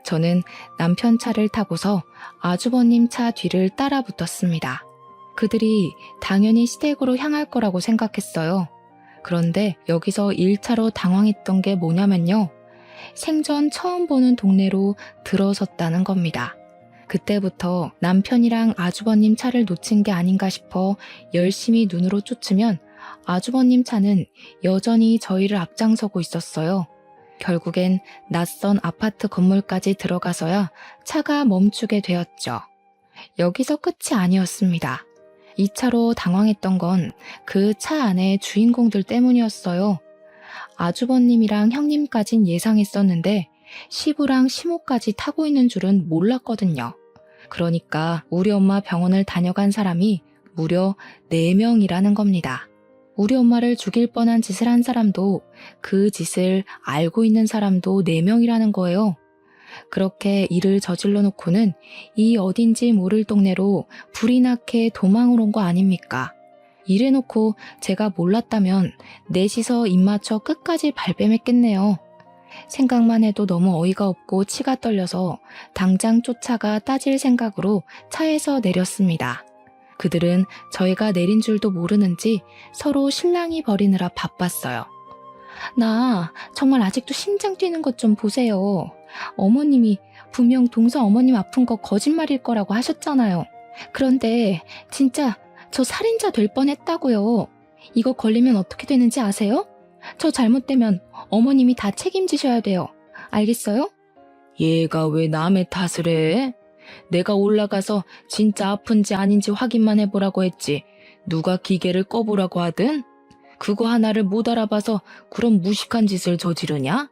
저는 남편 차를 타고서 아주버님 차 뒤를 따라 붙었습니다. 그들이 당연히 시댁으로 향할 거라고 생각했어요. 그런데 여기서 1차로 당황했던 게 뭐냐면요. 생전 처음 보는 동네로 들어섰다는 겁니다. 그때부터 남편이랑 아주버님 차를 놓친 게 아닌가 싶어 열심히 눈으로 쫓으면 아주버님 차는 여전히 저희를 앞장서고 있었어요. 결국엔 낯선 아파트 건물까지 들어가서야 차가 멈추게 되었죠. 여기서 끝이 아니었습니다. 2차로 당황했던 건 그 차 안의 주인공들 때문이었어요. 아주버님이랑 형님까진 예상했었는데 시부랑 시모까지 타고 있는 줄은 몰랐거든요. 그러니까 우리 엄마 병원을 다녀간 사람이 무려 4명이라는 겁니다. 우리 엄마를 죽일 뻔한 짓을 한 사람도 그 짓을 알고 있는 사람도 4명이라는 거예요. 그렇게 일을 저질러 놓고는 이 어딘지 모를 동네로 불이 나게 도망을 온 거 아닙니까? 이래놓고 제가 몰랐다면 넷이서 입맞춰 끝까지 발뺌했겠네요. 생각만 해도 너무 어이가 없고 치가 떨려서 당장 쫓아가 따질 생각으로 차에서 내렸습니다. 그들은 저희가 내린 줄도 모르는지 서로 실랑이 벌이느라 바빴어요. 나 정말 아직도 심장 뛰는 것 좀 보세요. 어머님이 분명 동서 어머님 아픈 거 거짓말일 거라고 하셨잖아요. 그런데 진짜 저 살인자 될 뻔했다고요. 이거 걸리면 어떻게 되는지 아세요? 저 잘못되면 어머님이 다 책임지셔야 돼요. 알겠어요? 얘가 왜 남의 탓을 해? 내가 올라가서 진짜 아픈지 아닌지 확인만 해보라고 했지. 누가 기계를 꺼보라고 하든? 그거 하나를 못 알아봐서 그런 무식한 짓을 저지르냐?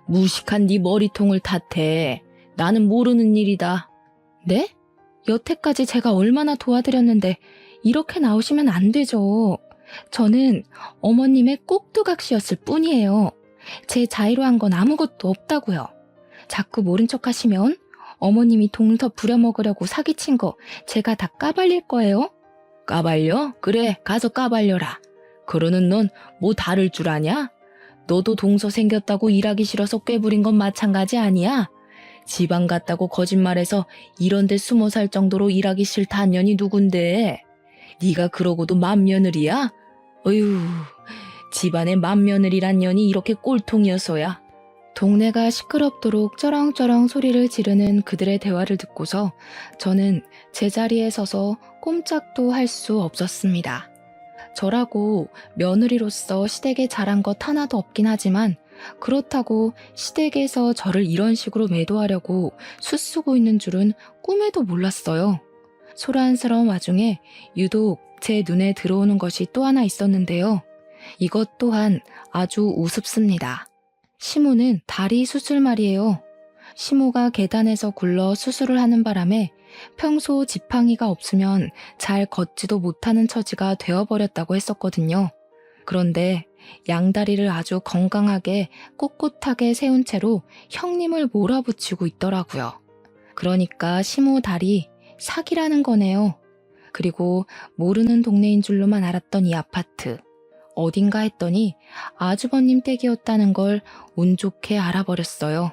무식한 네 머리통을 탓해. 나는 모르는 일이다. 네? 여태까지 제가 얼마나 도와드렸는데 이렇게 나오시면 안 되죠. 저는 어머님의 꼭두각시였을 뿐이에요. 제 자의로 한 건 아무것도 없다고요. 자꾸 모른 척 하시면 어머님이 동서 부려먹으려고 사기친 거 제가 다 까발릴 거예요. 까발려? 그래, 가서 까발려라. 그러는 넌 뭐 다를 줄 아냐? 너도 동서 생겼다고 일하기 싫어서 꾀부린 건 마찬가지 아니야? 지방 갔다고 거짓말해서 이런 데 숨어 살 정도로 일하기 싫다는 년이 누군데? 네가 그러고도 맏며느리야? 어휴, 집안에 맏며느리란 년이 이렇게 꼴통이어서야. 동네가 시끄럽도록 쩌렁쩌렁 소리를 지르는 그들의 대화를 듣고서 저는 제자리에 서서 꼼짝도 할 수 없었습니다. 저라고 며느리로서 시댁에 잘한 것 하나도 없긴 하지만 그렇다고 시댁에서 저를 이런 식으로 매도하려고 수쓰고 있는 줄은 꿈에도 몰랐어요. 소란스러운 와중에 유독 제 눈에 들어오는 것이 또 하나 있었는데요. 이것 또한 아주 우습습니다. 시모는 다리 수술 말이에요. 시모가 계단에서 굴러 수술을 하는 바람에 평소 지팡이가 없으면 잘 걷지도 못하는 처지가 되어버렸다고 했었거든요. 그런데 양다리를 아주 건강하게 꼿꼿하게 세운 채로 형님을 몰아붙이고 있더라고요. 그러니까 시모 다리 사기라는 거네요. 그리고 모르는 동네인 줄로만 알았던 이 아파트. 어딘가 했더니 아주버님 댁이었다는 걸 운 좋게 알아버렸어요.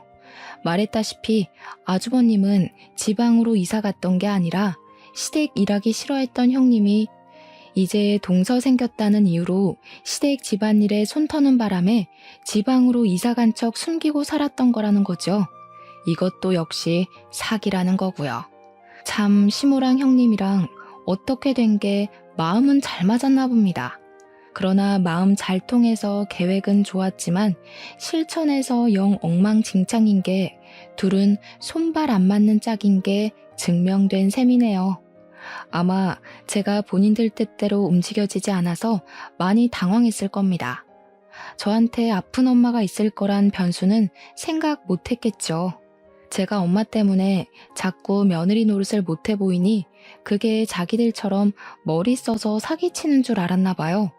말했다시피 아주버님은 지방으로 이사 갔던 게 아니라 시댁 일하기 싫어했던 형님이 이제 동서 생겼다는 이유로 시댁 집안일에 손 터는 바람에 지방으로 이사 간 척 숨기고 살았던 거라는 거죠. 이것도 역시 사기라는 거고요. 참 시모랑 형님이랑 어떻게 된 게 마음은 잘 맞았나 봅니다. 그러나 마음 잘 통해서 계획은 좋았지만 실천에서 영 엉망진창인 게 둘은 손발 안 맞는 짝인 게 증명된 셈이네요. 아마 제가 본인들 뜻대로 움직여지지 않아서 많이 당황했을 겁니다. 저한테 아픈 엄마가 있을 거란 변수는 생각 못 했겠죠. 제가 엄마 때문에 자꾸 며느리 노릇을 못해 보이니 그게 자기들처럼 머리 써서 사기치는 줄 알았나 봐요.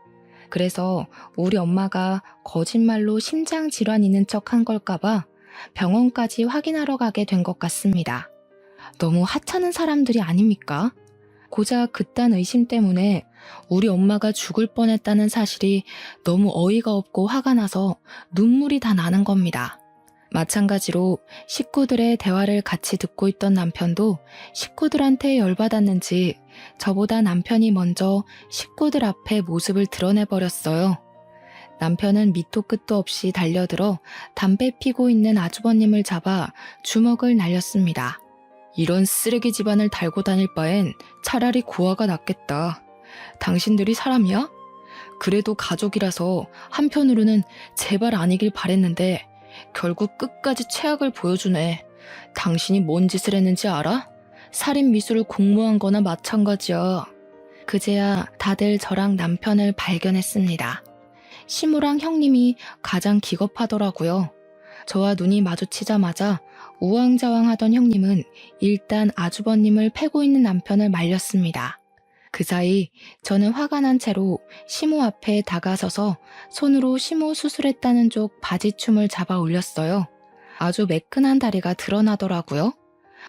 그래서 우리 엄마가 거짓말로 심장 질환 있는 척 한 걸까봐 병원까지 확인하러 가게 된 것 같습니다. 너무 하찮은 사람들이 아닙니까? 고작 그딴 의심 때문에 우리 엄마가 죽을 뻔했다는 사실이 너무 어이가 없고 화가 나서 눈물이 다 나는 겁니다. 마찬가지로 식구들의 대화를 같이 듣고 있던 남편도 식구들한테 열받았는지 저보다 남편이 먼저 식구들 앞에 모습을 드러내버렸어요. 남편은 밑도 끝도 없이 달려들어 담배 피고 있는 아주버님을 잡아 주먹을 날렸습니다. 이런 쓰레기 집안을 달고 다닐 바엔 차라리 고아가 낫겠다. 당신들이 사람이야? 그래도 가족이라서 한편으로는 제발 아니길 바랬는데 결국 끝까지 최악을 보여주네. 당신이 뭔 짓을 했는지 알아? 살인 미수를 공모한 거나 마찬가지야. 그제야 다들 저랑 남편을 발견했습니다. 시모랑 형님이 가장 기겁하더라고요. 저와 눈이 마주치자마자 우왕좌왕하던 형님은 일단 아주버님을 패고 있는 남편을 말렸습니다. 그 사이 저는 화가 난 채로 시모 앞에 다가서서 손으로 시모 수술했다는 쪽 바지춤을 잡아 올렸어요. 아주 매끈한 다리가 드러나더라고요.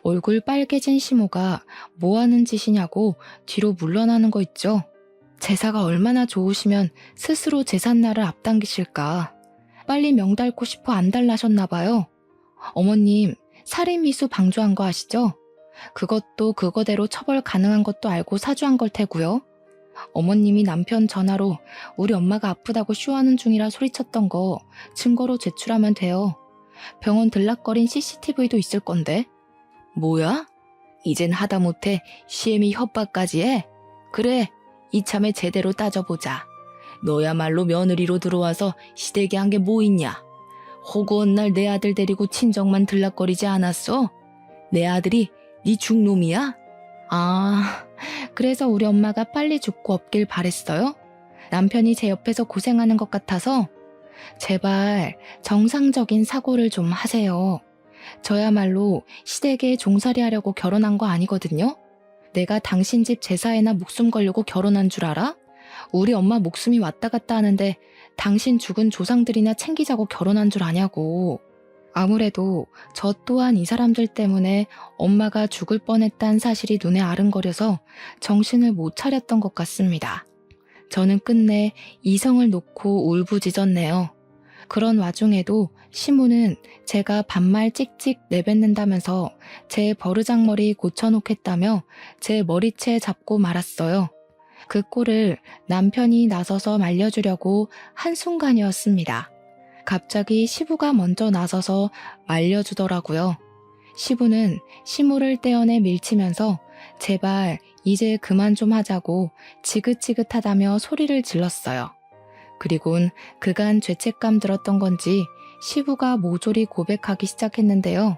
얼굴 빨개진 시모가 뭐 하는 짓이냐고 뒤로 물러나는 거 있죠. 제사가 얼마나 좋으시면 스스로 제삿날을 앞당기실까. 빨리 명달고 싶어 안달나셨나 봐요. 어머님, 살인미수 방조한 거 아시죠? 그것도 그거대로 처벌 가능한 것도 알고 사주한 걸 테고요. 어머님이 남편 전화로 우리 엄마가 아프다고 쇼하는 중이라 소리쳤던 거 증거로 제출하면 돼요. 병원 들락거린 CCTV도 있을 건데. 뭐야? 이젠 하다못해 시애미 협박까지 해? 그래, 이참에 제대로 따져보자. 너야말로 며느리로 들어와서 시댁에 한 게 뭐 있냐? 허구한 날 내 아들 데리고 친정만 들락거리지 않았어? 내 아들이 네 중놈이야? 아, 그래서 우리 엄마가 빨리 죽고 없길 바랬어요? 남편이 제 옆에서 고생하는 것 같아서? 제발 정상적인 사고를 좀 하세요. 저야말로 시댁에 종살이 하려고 결혼한 거 아니거든요? 내가 당신 집 제사에나 목숨 걸려고 결혼한 줄 알아? 우리 엄마 목숨이 왔다 갔다 하는데 당신 죽은 조상들이나 챙기자고 결혼한 줄 아냐고. 아무래도 저 또한 이 사람들 때문에 엄마가 죽을 뻔했다는 사실이 눈에 아른거려서 정신을 못 차렸던 것 같습니다. 저는 끝내 이성을 놓고 울부짖었네요. 그런 와중에도 시무는 제가 반말 찍찍 내뱉는다면서 제 버르장머리 고쳐놓겠다며 제 머리채 잡고 말았어요. 그 꼴을 남편이 나서서 말려주려고 한순간이었습니다. 갑자기 시부가 먼저 나서서 말려주더라고요. 시부는 시무를 떼어내 밀치면서 제발 이제 그만 좀 하자고 지긋지긋하다며 소리를 질렀어요. 그리곤 그간 죄책감 들었던 건지 시부가 모조리 고백하기 시작했는데요.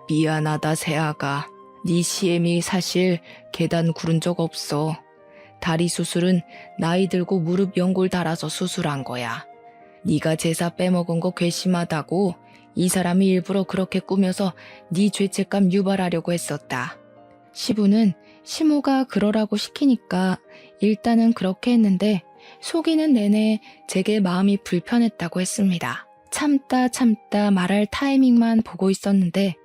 미안하다 새아가. 네 시애미 사실 계단 구른 적 없어. 다리 수술은 나이 들고 무릎 연골 달아서 수술한 거야. 네가 제사 빼먹은 거 괘씸하다고 이 사람이 일부러 그렇게 꾸며서 네 죄책감 유발하려고 했었다. 시부는 시모가 그러라고 시키니까 일단은 그렇게 했는데 속이는 내내 제게 마음이 불편했다고 했습니다. 참다 말할 타이밍만 보고 있었는데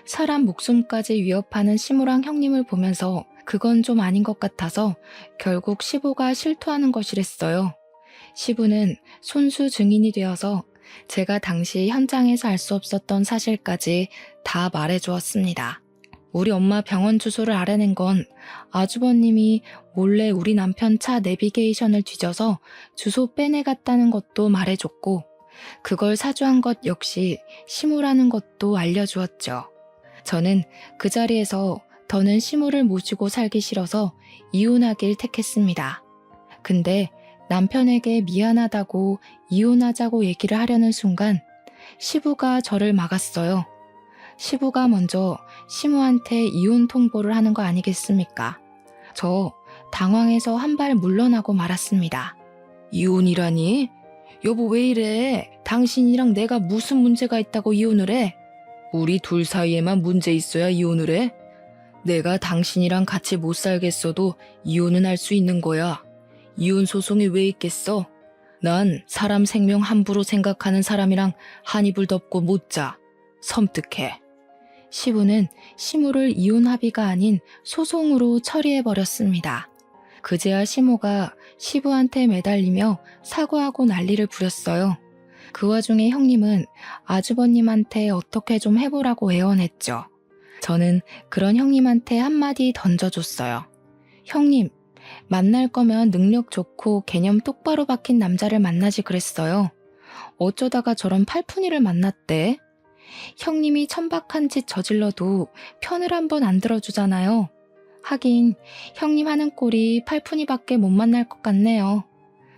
사람 목숨까지 위협하는 시모랑 형님을 보면서 그건 좀 아닌 것 같아서 결국 시부가 실토하는 것이랬어요. 시부는 손수 증인이 되어서 제가 당시 현장에서 알 수 없었던 사실까지 다 말해주었습니다. 우리 엄마 병원 주소를 알아낸 건 아주버님이 몰래 우리 남편 차 내비게이션을 뒤져서 주소 빼내갔다는 것도 말해줬고 그걸 사주한 것 역시 시무라는 것도 알려주었죠. 저는 그 자리에서 더는 시무를 모시고 살기 싫어서 이혼하길 택했습니다. 근데 남편에게 미안하다고 이혼하자고 얘기를 하려는 순간 시부가 저를 막았어요. 시부가 먼저 시무한테 이혼 통보를 하는 거 아니겠습니까? 저 당황해서 한 발 물러나고 말았습니다. 이혼이라니? 여보 왜 이래? 당신이랑 내가 무슨 문제가 있다고 이혼을 해? 우리 둘 사이에만 문제 있어야 이혼을 해? 내가 당신이랑 같이 못 살겠어도 이혼은 할 수 있는 거야. 이혼 소송이 왜 있겠어? 난 사람 생명 함부로 생각하는 사람이랑 한 이불 덮고 못 자. 섬뜩해. 시부는 시무를 이혼 합의가 아닌 소송으로 처리해버렸습니다. 그제야 시모가 시부한테 매달리며 사과하고 난리를 부렸어요. 그 와중에 형님은 아주버님한테 어떻게 좀 해보라고 애원했죠. 저는 그런 형님한테 한마디 던져줬어요. 형님, 만날 거면 능력 좋고 개념 똑바로 박힌 남자를 만나지 그랬어요. 어쩌다가 저런 팔푼이를 만났대? 형님이 천박한 짓 저질러도 편을 한 번 안 들어주잖아요. 하긴 형님 하는 꼴이 팔푼이밖에 못 만날 것 같네요.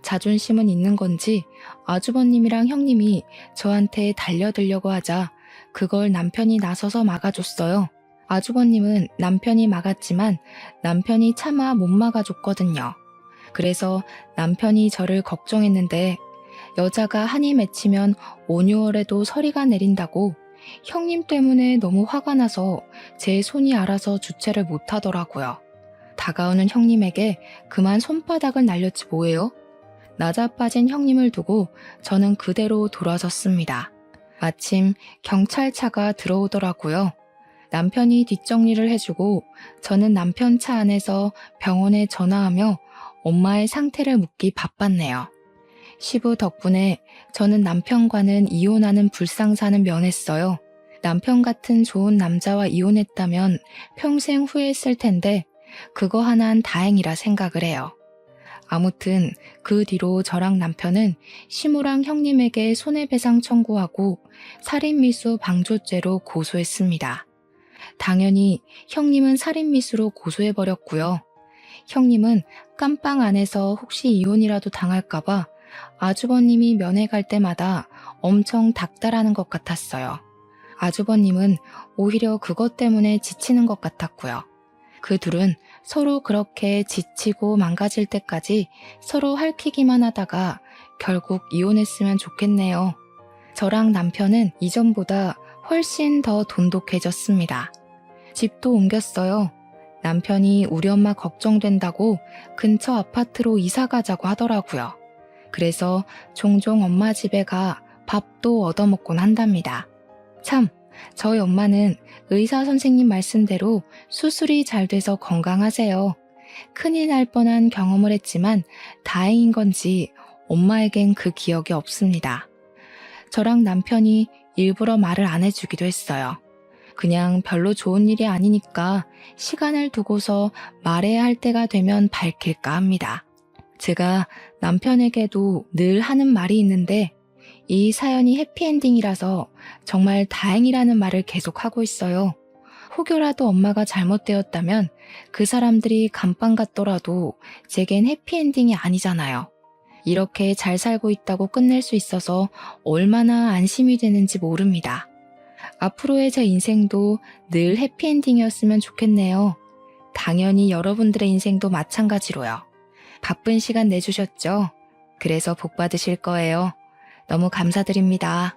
자존심은 있는 건지 아주버님이랑 형님이 저한테 달려들려고 하자 그걸 남편이 나서서 막아줬어요. 아주버님은 남편이 막았지만 남편이 차마 못 막아줬거든요. 그래서 남편이 저를 걱정했는데 여자가 한이 맺히면 5, 6월에도 서리가 내린다고 형님 때문에 너무 화가 나서 제 손이 알아서 주체를 못하더라고요. 다가오는 형님에게 그만 손바닥을 날렸지 뭐예요? 나자빠진 형님을 두고 저는 그대로 돌아섰습니다. 마침 경찰차가 들어오더라고요. 남편이 뒷정리를 해주고 저는 남편 차 안에서 병원에 전화하며 엄마의 상태를 묻기 바빴네요. 시부 덕분에 저는 남편과는 이혼하는 불상사는 면했어요. 남편 같은 좋은 남자와 이혼했다면 평생 후회했을 텐데 그거 하나는 다행이라 생각을 해요. 아무튼 그 뒤로 저랑 남편은 시무랑 형님에게 손해배상 청구하고 살인미수 방조죄로 고소했습니다. 당연히 형님은 살인미수로 고소해버렸고요. 형님은 깜빵 안에서 혹시 이혼이라도 당할까봐 아주버님이 면회 갈 때마다 엄청 닥달하는 것 같았어요. 아주버님은 오히려 그것 때문에 지치는 것 같았고요. 그 둘은 서로 그렇게 지치고 망가질 때까지 서로 핥히기만 하다가 결국 이혼했으면 좋겠네요. 저랑 남편은 이전보다 훨씬 더 돈독해졌습니다. 집도 옮겼어요. 남편이 우리 엄마 걱정된다고 근처 아파트로 이사 가자고 하더라고요. 그래서 종종 엄마 집에 가 밥도 얻어먹곤 한답니다. 참, 저희 엄마는 의사 선생님 말씀대로 수술이 잘 돼서 건강하세요. 큰일 날 뻔한 경험을 했지만 다행인 건지 엄마에겐 그 기억이 없습니다. 저랑 남편이 일부러 말을 안 해주기도 했어요. 그냥 별로 좋은 일이 아니니까 시간을 두고서 말해야 할 때가 되면 밝힐까 합니다. 제가 남편에게도 늘 하는 말이 있는데 이 사연이 해피엔딩이라서 정말 다행이라는 말을 계속하고 있어요. 혹여라도 엄마가 잘못되었다면 그 사람들이 감방 갔더라도 제겐 해피엔딩이 아니잖아요. 이렇게 잘 살고 있다고 끝낼 수 있어서 얼마나 안심이 되는지 모릅니다. 앞으로의 제 인생도 늘 해피엔딩이었으면 좋겠네요. 당연히 여러분들의 인생도 마찬가지로요. 바쁜 시간 내주셨죠? 그래서 복 받으실 거예요. 너무 감사드립니다.